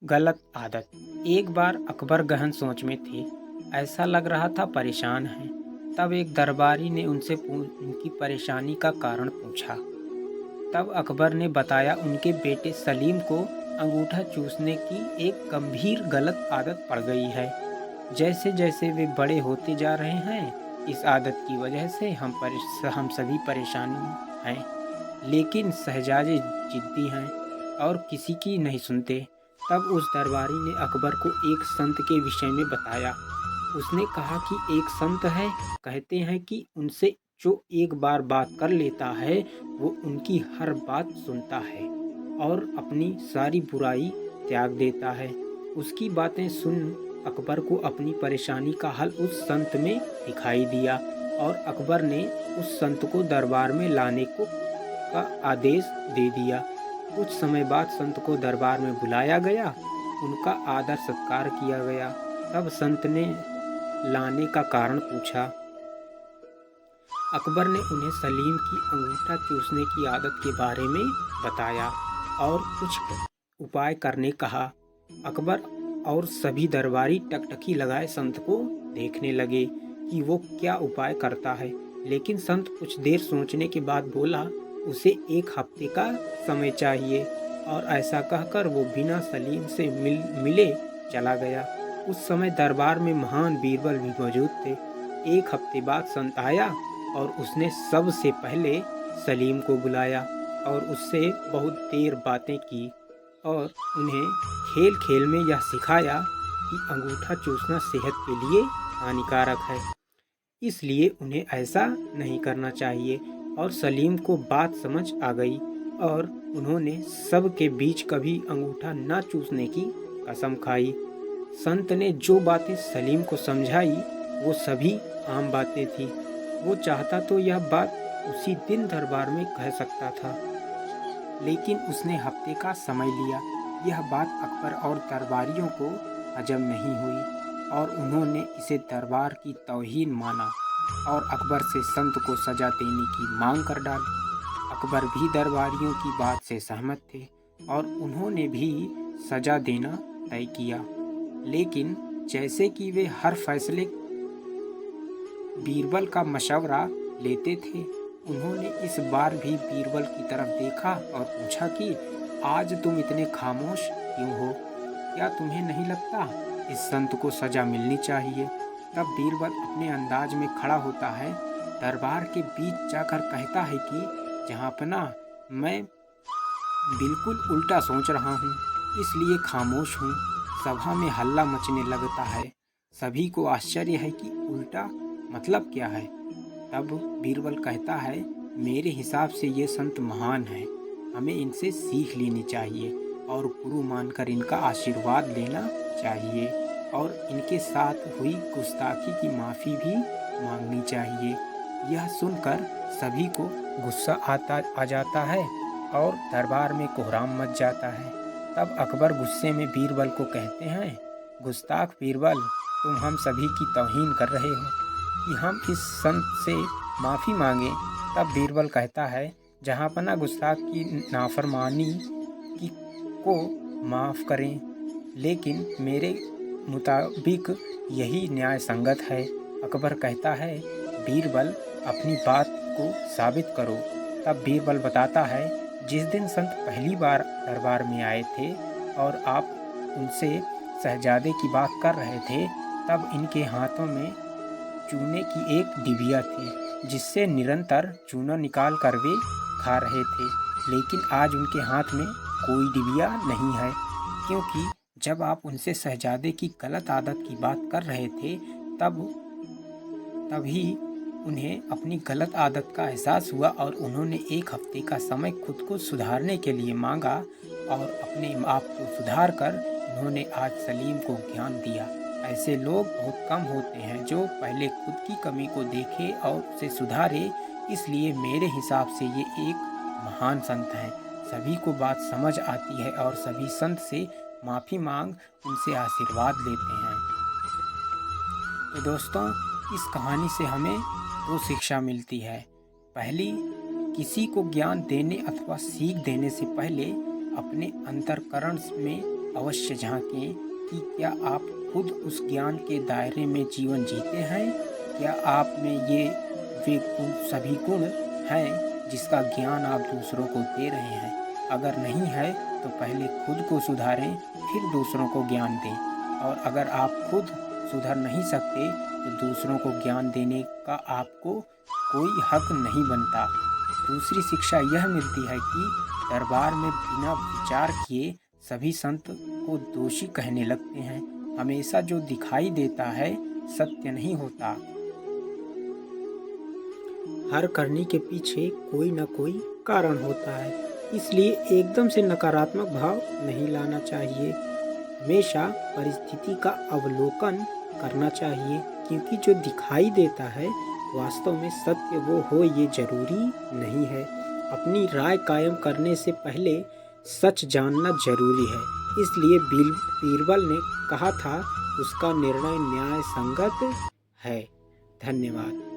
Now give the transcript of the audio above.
गलत आदत। एक बार अकबर गहन सोच में थे। ऐसा लग रहा था परेशान हैं। तब एक दरबारी ने उनकी परेशानी का कारण पूछा। तब अकबर ने बताया उनके बेटे सलीम को अंगूठा चूसने की एक गंभीर गलत आदत पड़ गई है। जैसे जैसे वे बड़े होते जा रहे हैं, इस आदत की वजह से हम सभी परेशान हैं। लेकिन शहजादे जिद्दी हैं और किसी की नहीं सुनते। तब उस दरबारी ने अकबर को एक संत के विषय में बताया। उसने कहा कि एक संत है, कहते हैं कि उनसे जो एक बार बात कर लेता है वो उनकी हर बात सुनता है और अपनी सारी बुराई त्याग देता है। उसकी बातें सुन अकबर को अपनी परेशानी का हल उस संत में दिखाई दिया और अकबर ने उस संत को दरबार में लाने का आदेश दे दिया। कुछ समय बाद संत को दरबार में बुलाया गया, उनका आदर सत्कार किया गया। तब संत ने लाने का कारण पूछा। अकबर ने उन्हें सलीम की अंगूठा चूसने की आदत के बारे में बताया और कुछ उपाय करने कहा। अकबर और सभी दरबारी टकटकी लगाए संत को देखने लगे कि वो क्या उपाय करता है। लेकिन संत कुछ देर सोचने के बाद बोला, उसे 1 हफ्ते का समय चाहिए। और ऐसा कहकर वो बिना सलीम से मिले चला गया। उस समय दरबार में महान बीरबल भी मौजूद थे। 1 हफ्ते बाद संत आया और उसने सबसे पहले सलीम को बुलाया और उससे बहुत देर बातें की और उन्हें खेल खेल में यह सिखाया कि अंगूठा चूसना सेहत के लिए हानिकारक है, इसलिए उन्हें ऐसा नहीं करना चाहिए। और सलीम को बात समझ आ गई और उन्होंने सबके बीच कभी अंगूठा न चूसने की कसम खाई। संत ने जो बातें सलीम को समझाई वो सभी आम बातें थी। वो चाहता तो यह बात उसी दिन दरबार में कह सकता था, लेकिन उसने हफ्ते का समय लिया। यह बात अकबर और दरबारियों को हजम नहीं हुई और उन्होंने इसे दरबार की तौहीन माना और अकबर से संत को सजा देने की मांग कर डाली। अकबर भी दरबारियों की बात से सहमत थे और उन्होंने भी सजा देना तय किया। लेकिन जैसे कि वे हर फैसले बीरबल का मशवरा लेते थे, उन्होंने इस बार भी बीरबल की तरफ देखा और पूछा कि आज तुम इतने खामोश क्यों हो? क्या तुम्हें नहीं लगता इस संत को सजा मिलनी चाहिए? तब बीरबल अपने अंदाज में खड़ा होता है, दरबार के बीच जाकर कहता है कि जहाँपना, मैं बिल्कुल उल्टा सोच रहा हूँ, इसलिए खामोश हूँ। सभा में हल्ला मचने लगता है। सभी को आश्चर्य है कि उल्टा मतलब क्या है। तब बीरबल कहता है, मेरे हिसाब से ये संत महान हैं, हमें इनसे सीख लेनी चाहिए और गुरु मानकर इनका आशीर्वाद लेना चाहिए और इनके साथ हुई गुस्ताखी की माफ़ी भी मांगनी चाहिए। यह सुनकर सभी को गुस्सा आ जाता है और दरबार में कोहराम मच जाता है। तब अकबर गुस्से में बीरबल को कहते हैं, गुस्ताख बीरबल, तुम हम सभी की तौहीन कर रहे हो कि हम इस संत से माफ़ी मांगें। तब बीरबल कहता है, जहाँपना गुस्ताख की नाफरमानी को माफ़ करें, लेकिन मेरे मुताबिक यही न्याय संगत है। अकबर कहता है, बीरबल, अपनी बात को साबित करो। तब बीरबल बताता है, जिस दिन संत पहली बार दरबार में आए थे और आप उनसे शहजादे की बात कर रहे थे, तब इनके हाथों में चूने की एक डिबिया थी जिससे निरंतर चूना निकाल कर वे खा रहे थे। लेकिन आज उनके हाथ में कोई डिबिया नहीं है, क्योंकि जब आप उनसे शहजादे की गलत आदत की बात कर रहे थे तभी उन्हें अपनी गलत आदत का एहसास हुआ और उन्होंने 1 हफ्ते का समय खुद को सुधारने के लिए मांगा और अपने आप को सुधार कर उन्होंने आज सलीम को ज्ञान दिया। ऐसे लोग बहुत कम होते हैं जो पहले खुद की कमी को देखे और उसे सुधारे, इसलिए मेरे हिसाब से ये एक महान संत हैं। सभी को बात समझ आती है और सभी संत से माफ़ी मांग उनसे आशीर्वाद लेते हैं। तो दोस्तों, इस कहानी से हमें 2 शिक्षा मिलती है। पहली, किसी को ज्ञान देने अथवा सीख देने से पहले अपने अंतःकरण में अवश्य झांकें कि क्या आप खुद उस ज्ञान के दायरे में जीवन जीते हैं। क्या आप में ये वे गुण सभी गुण हैं जिसका ज्ञान आप दूसरों को दे रहे हैं। अगर नहीं है तो पहले खुद को सुधारें, फिर दूसरों को ज्ञान दें। और अगर आप खुद सुधर नहीं सकते तो दूसरों को ज्ञान देने का आपको कोई हक नहीं बनता। दूसरी शिक्षा यह मिलती है कि दरबार में बिना विचार किए सभी संत को दोषी कहने लगते हैं। हमेशा जो दिखाई देता है सत्य नहीं होता। हर करनी के पीछे कोई न कोई कारण होता है, इसलिए एकदम से नकारात्मक भाव नहीं लाना चाहिए। हमेशा परिस्थिति का अवलोकन करना चाहिए, क्योंकि जो दिखाई देता है वास्तव में सत्य वो हो ये जरूरी नहीं है। अपनी राय कायम करने से पहले सच जानना जरूरी है। इसलिए बीरबल ने कहा था उसका निर्णय न्याय संगत है। धन्यवाद।